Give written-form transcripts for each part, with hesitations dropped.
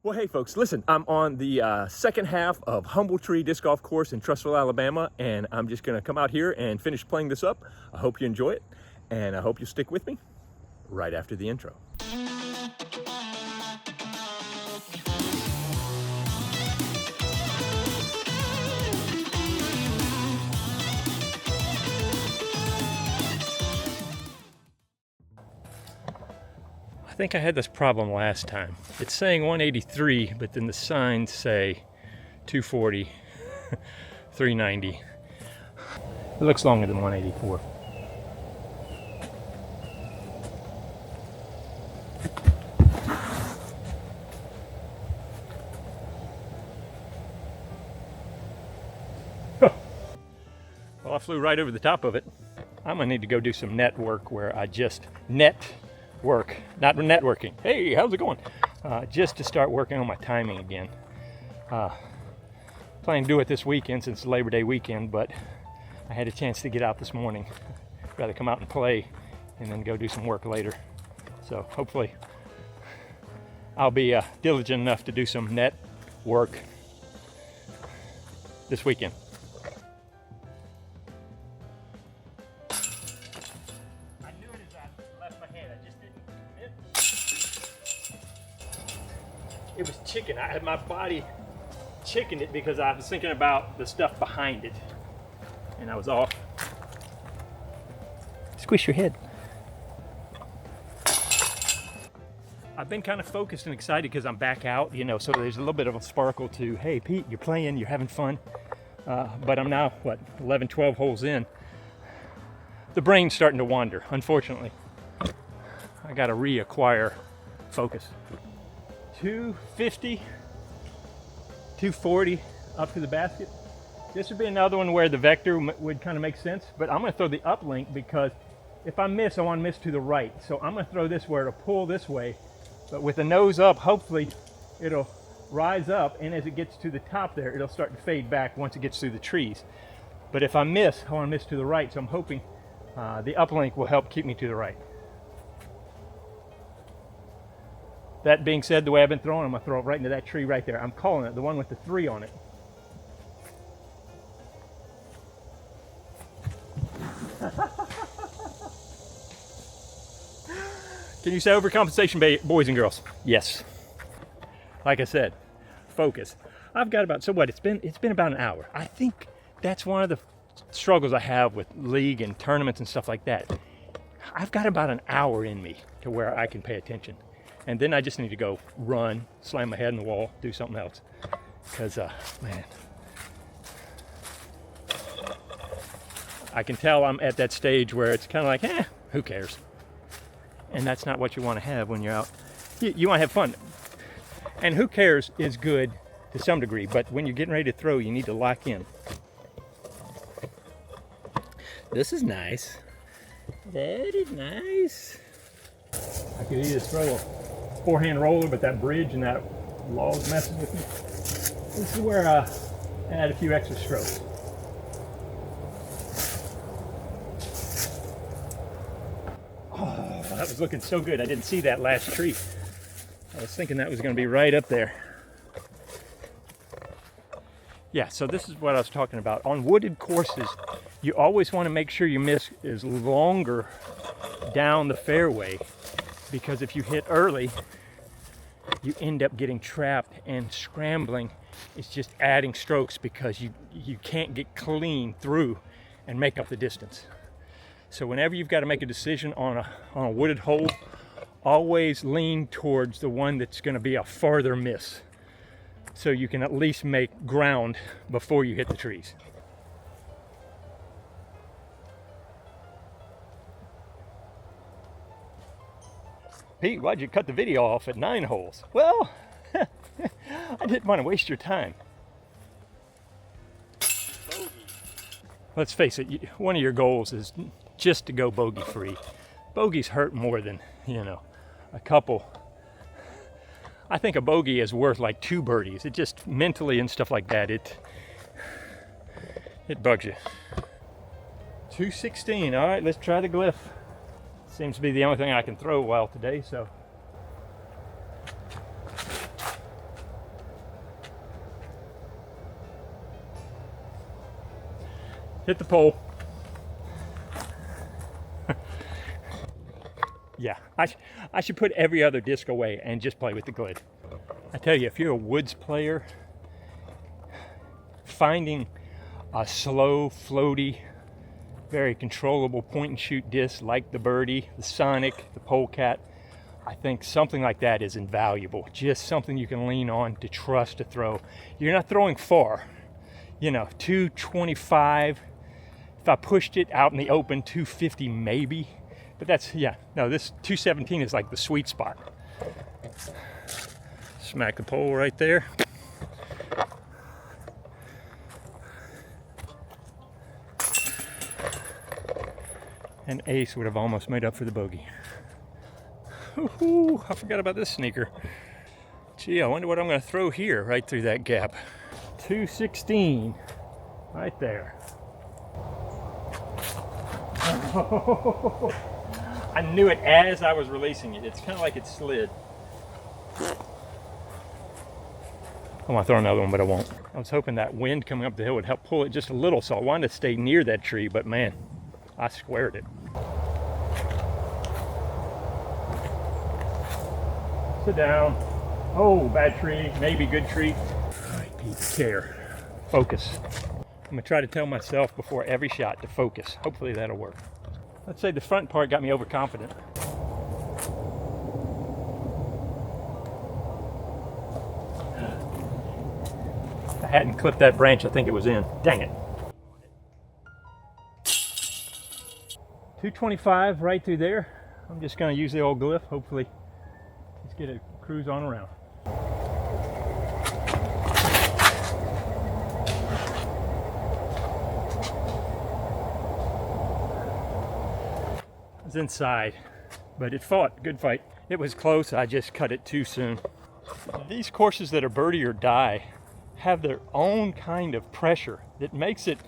Well, hey folks, listen, I'm on the second half of Humble Tree Disc Golf Course in Trussville, Alabama, and I'm just gonna come out here and finish playing this up. I hope you enjoy it, and I hope you stick with me right after the intro. I think I had this problem last time. It's saying 183, but then the signs say 240, 390. It looks longer than 184. Well, I flew right over the top of it. I'm gonna need to go do some net work where I just work, not networking. Hey, how's it going? Just to start working on my timing again. Planning to do it this weekend since it's Labor Day weekend, but I had a chance to get out this morning. Rather come out and play and then go do some work later. So hopefully I'll be diligent enough to do some net work this weekend. It was chicken. I had my body chickened it because I was thinking about the stuff behind it. And I was off. Squish your head. I've been kind of focused and excited because I'm back out, you know, so there's a little bit of a sparkle to, hey, Pete, you're playing, you're having fun. But I'm now, 11, 12 holes in. The brain's starting to wander, unfortunately. I got to reacquire focus. 250, 240 up to the basket. This would be another one where the vector would kind of make sense, but I'm going to throw the uplink because if I miss, I want to miss to the right. So I'm going to throw this where it'll pull this way, but with the nose up, hopefully it'll rise up, and as it gets to the top there, it'll start to fade back once it gets through the trees. But if I miss, I want to miss to the right, so I'm hoping the uplink will help keep me to the right. That being said, the way I've been throwing, I'm going to throw it right into that tree right there. I'm calling it, the one with the 3 on it. Can you say overcompensation, boys and girls? Yes. Like I said, focus. I've got about, so what, it's been about an hour. I think that's one of the struggles I have with league and tournaments and stuff like that. I've got about an hour in me to where I can pay attention. And then I just need to go run, slam my head in the wall, do something else. Because, man, I can tell I'm at that stage where it's kind of like, who cares? And that's not what you want to have when you're out. You want to have fun. And who cares is good to some degree, but when you're getting ready to throw, you need to lock in. This is nice. That is nice. I could either throw a forehand roller, but that bridge and that log messes with me. This is where I add a few extra strokes. Oh, that was looking so good. I didn't see that last tree. I was thinking that was going to be right up there. Yeah, so this is what I was talking about. On wooded courses, you always want to make sure your miss is longer down the fairway, because if you hit early, you end up getting trapped, and scrambling is just adding strokes because you can't get clean through and make up the distance. So whenever you've got to make a decision on a wooded hole, always lean towards the one that's going to be a farther miss, so you can at least make ground before you hit the trees. Pete, why'd you cut the video off at 9 holes? Well, I didn't want to waste your time. Bogey. Let's face it, one of your goals is just to go bogey free. Bogeys hurt more than, a couple. I think a bogey is worth like 2 birdies. It just mentally and stuff like that, it bugs you. 216, all right, let's try the glyph. Seems to be the only thing I can throw well today, so. Hit the pole. Yeah, I should put every other disc away and just play with the Glid. I tell you, if you're a woods player, finding a slow, floaty, very controllable point and shoot disc like the Birdie, the Sonic, the Polecat, I think something like that is invaluable. Just something you can lean on to trust to throw. You're not throwing far, you know, 225. If I pushed it out in the open, 250 maybe. But that's, yeah, no, this 217 is like the sweet spot. Smack the pole right there. And ace would have almost made up for the bogey. Ooh, I forgot about this sneaker. Gee, I wonder what I'm going to throw here, right through that gap. 216, right there. I knew it as I was releasing it. It's kind of like it slid. I want to throw another one, but I won't. I was hoping that wind coming up the hill would help pull it just a little, so I wanted to stay near that tree, but man, I squared it. Sit down. Oh, bad tree, maybe good tree. All right, Pete, care. Focus. I'm gonna try to tell myself before every shot to focus. Hopefully that'll work. Let's say the front part got me overconfident. If I hadn't clipped that branch, I think it was in. Dang it. 225 right through there. I'm just gonna use the old glyph, hopefully. Let's get a cruise on around. It was inside, but it fought. Good fight. It was close. I just cut it too soon. These courses that are birdie or die have their own kind of pressure that makes it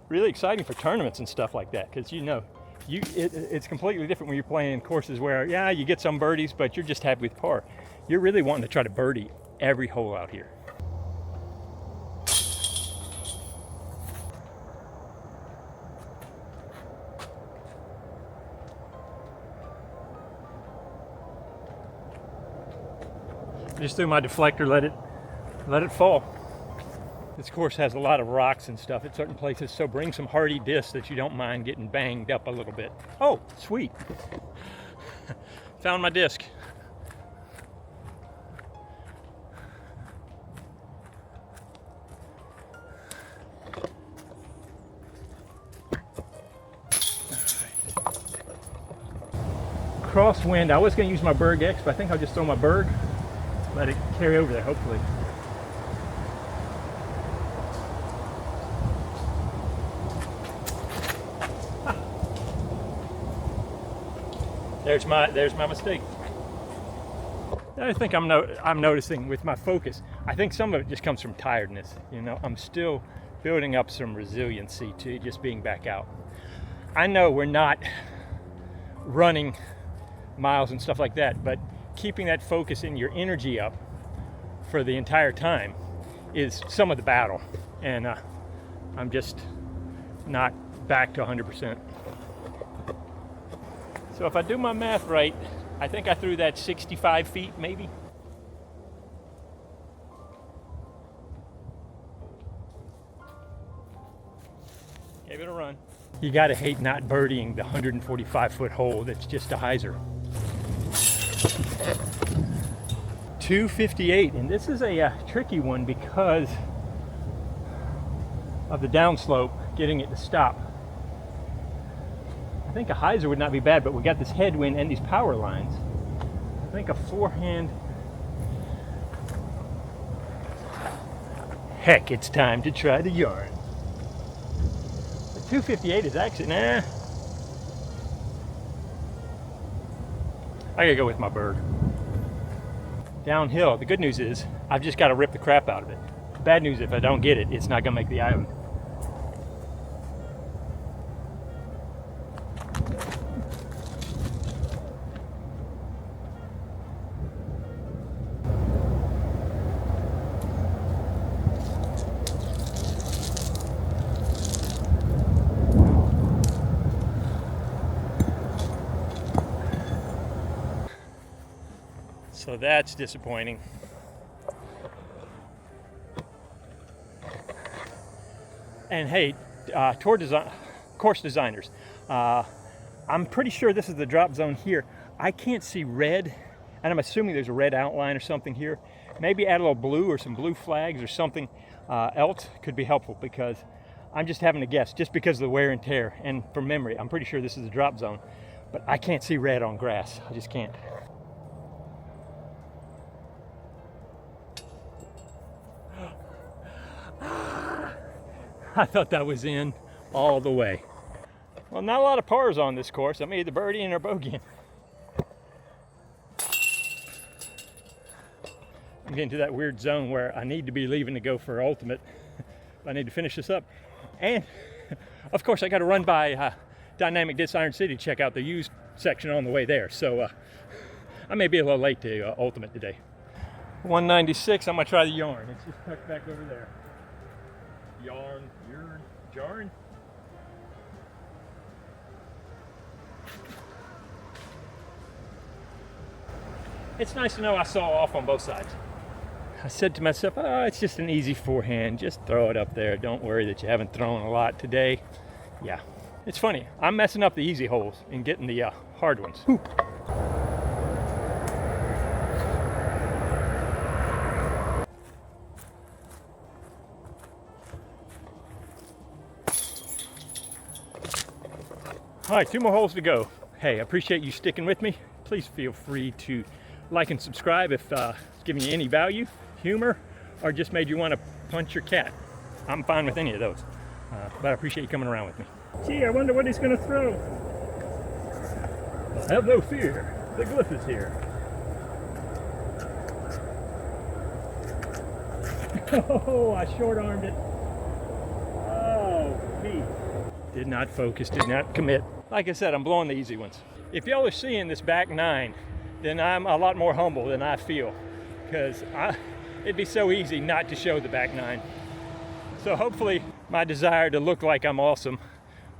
really exciting for tournaments and stuff like that, because you know, it's completely different when you're playing courses where, yeah, you get some birdies, but you're just happy with par. You're really wanting to try to birdie every hole out here. Just threw my deflector, let it fall. This course has a lot of rocks and stuff at certain places, so bring some hardy discs that you don't mind getting banged up a little bit. Oh, sweet. Found my disc. Crosswind, I was going to use my Berg X, but I think I'll just throw my Berg. Let it carry over there, hopefully. There's my mistake. I think I'm noticing with my focus, I think some of it just comes from tiredness. You know, I'm still building up some resiliency to just being back out. I know we're not running miles and stuff like that, but keeping that focus and your energy up for the entire time is some of the battle, and I'm just not back to 100%. So if I do my math right, I think I threw that 65 feet maybe. Gave it a run. You gotta hate not birdieing the 145-foot hole that's just a hyzer. 258, and this is a tricky one because of the downslope, getting it to stop. I think a hyzer would not be bad, but we got this headwind and these power lines. I think a forehand. Heck, it's time to try the yarn. The 258 is actually, nah. I gotta go with my bird. Downhill, the good news is I've just got to rip the crap out of it. The bad news, if I don't get it, it's not gonna make the island. So that's disappointing. And hey, course designers, I'm pretty sure this is the drop zone here. I can't see red, and I'm assuming there's a red outline or something here. Maybe add a little blue or some blue flags or something else could be helpful, because I'm just having to guess just because of the wear and tear. And from memory, I'm pretty sure this is the drop zone, but I can't see red on grass. I just can't. I thought that was in all the way. Well, not a lot of pars on this course. I'm either birdieing or bogeying. I'm getting to that weird zone where I need to be leaving to go for ultimate. I need to finish this up. And of course I got to run by Dynamic Disc Iron City to check out the used section on the way there. So I may be a little late to ultimate today. 196, I'm gonna try the yarn. It's just tucked back over there. Yarn, jarn. It's nice to know I saw off on both sides. I said to myself, oh, it's just an easy forehand. Just throw it up there. Don't worry that you haven't thrown a lot today. Yeah, it's funny. I'm messing up the easy holes and getting the hard ones. Whew. All right, 2 more holes to go. Hey, I appreciate you sticking with me. Please feel free to like and subscribe if it's giving you any value, humor, or just made you want to punch your cat. I'm fine with any of those, but I appreciate you coming around with me. Gee, I wonder what he's going to throw. Have no fear, the glyph is here. Oh, I short-armed it. Oh, me. Did not focus, did not commit. Like I said, I'm blowing the easy ones. If y'all are seeing this back 9, then I'm a lot more humble than I feel, because it'd be so easy not to show the back 9. So hopefully my desire to look like I'm awesome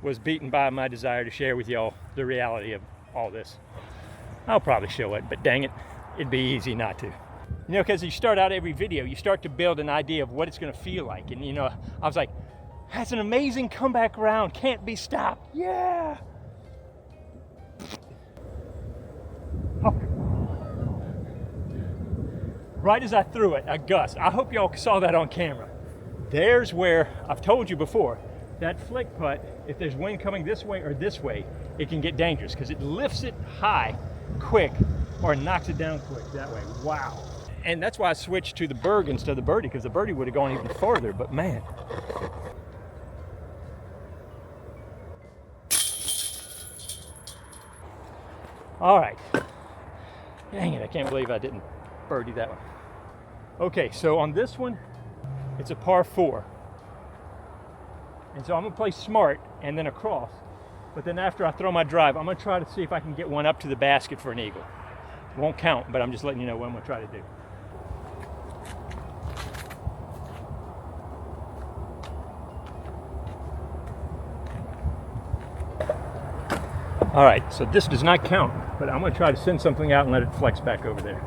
was beaten by my desire to share with y'all the reality of all this. I'll probably show it, but dang it, it'd be easy not to. You know, because you start out every video, you start to build an idea of what it's gonna feel like. And you know, I was like, that's an amazing comeback round, can't be stopped, yeah! Oh. Right as I threw it, a gust. I hope y'all saw that on camera. There's where, I've told you before, that flick putt, if there's wind coming this way or this way, it can get dangerous because it lifts it high quick or knocks it down quick that way. Wow. And that's why I switched to the berg instead of the birdie, because the birdie would have gone even farther, but man. All right. Dang it, I can't believe I didn't birdie that one. Okay, so on this one, it's a par 4. And so I'm gonna play smart and then across. But then after I throw my drive, I'm gonna try to see if I can get one up to the basket for an eagle. It won't count, but I'm just letting you know what I'm gonna try to do. All right, so this does not count, but I'm gonna try to send something out and let it flex back over there.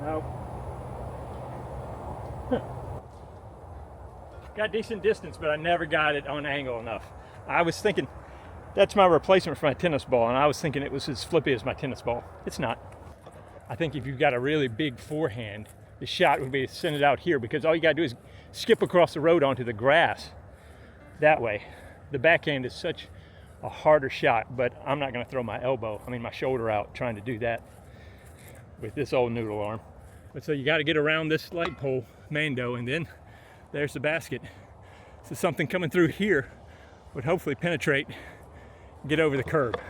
Nope. Got decent distance, but I never got it on angle enough. I was thinking, that's my replacement for my tennis ball, and I was thinking it was as flippy as my tennis ball. It's not. I think if you've got a really big forehand, the shot would be to send it out here, because all you gotta do is skip across the road onto the grass that way. The backhand is such a harder shot, but I'm not gonna throw my my shoulder out trying to do that with this old noodle arm. But so you gotta get around this light pole, Mando, and then there's the basket. So something coming through here would hopefully penetrate, get over the curb.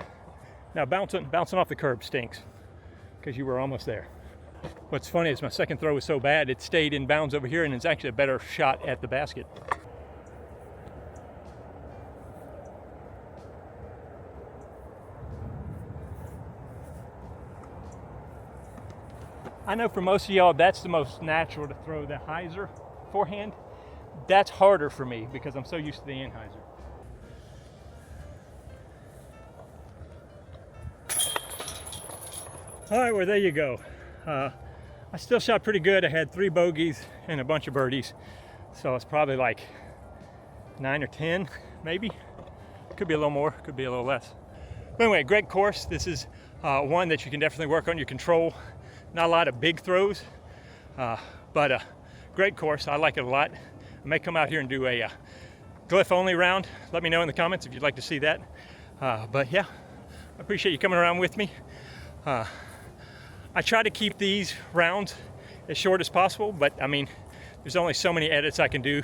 Now bouncing off the curb stinks, because you were almost there. What's funny is my second throw was so bad it stayed in bounds over here, and it's actually a better shot at the basket. I know for most of y'all that's the most natural to throw the hyzer forehand, that's harder for me because I'm so used to the Anheuser. All right, well, there you go. I still shot pretty good. I had 3 bogeys and a bunch of birdies. So it's probably like 9 or 10, maybe. Could be a little more, could be a little less. But anyway, great course. This is one that you can definitely work on your control. Not a lot of big throws, but great course. I like it a lot. I may come out here and do a glyph only round. Let me know in the comments if you'd like to see that. But yeah, I appreciate you coming around with me. I try to keep these rounds as short as possible, but I mean, there's only so many edits I can do.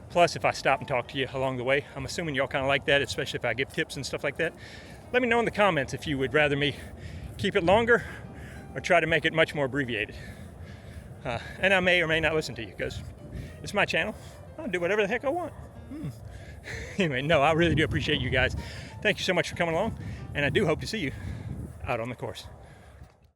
Plus, if I stop and talk to you along the way, I'm assuming y'all kind of like that, especially if I give tips and stuff like that. Let me know in the comments if you would rather me keep it longer or try to make it much more abbreviated. And I may or may not listen to you because it's my channel. I'll do whatever the heck I want. Anyway, no, I really do appreciate you guys. Thank you so much for coming along, and I do hope to see you out on the course.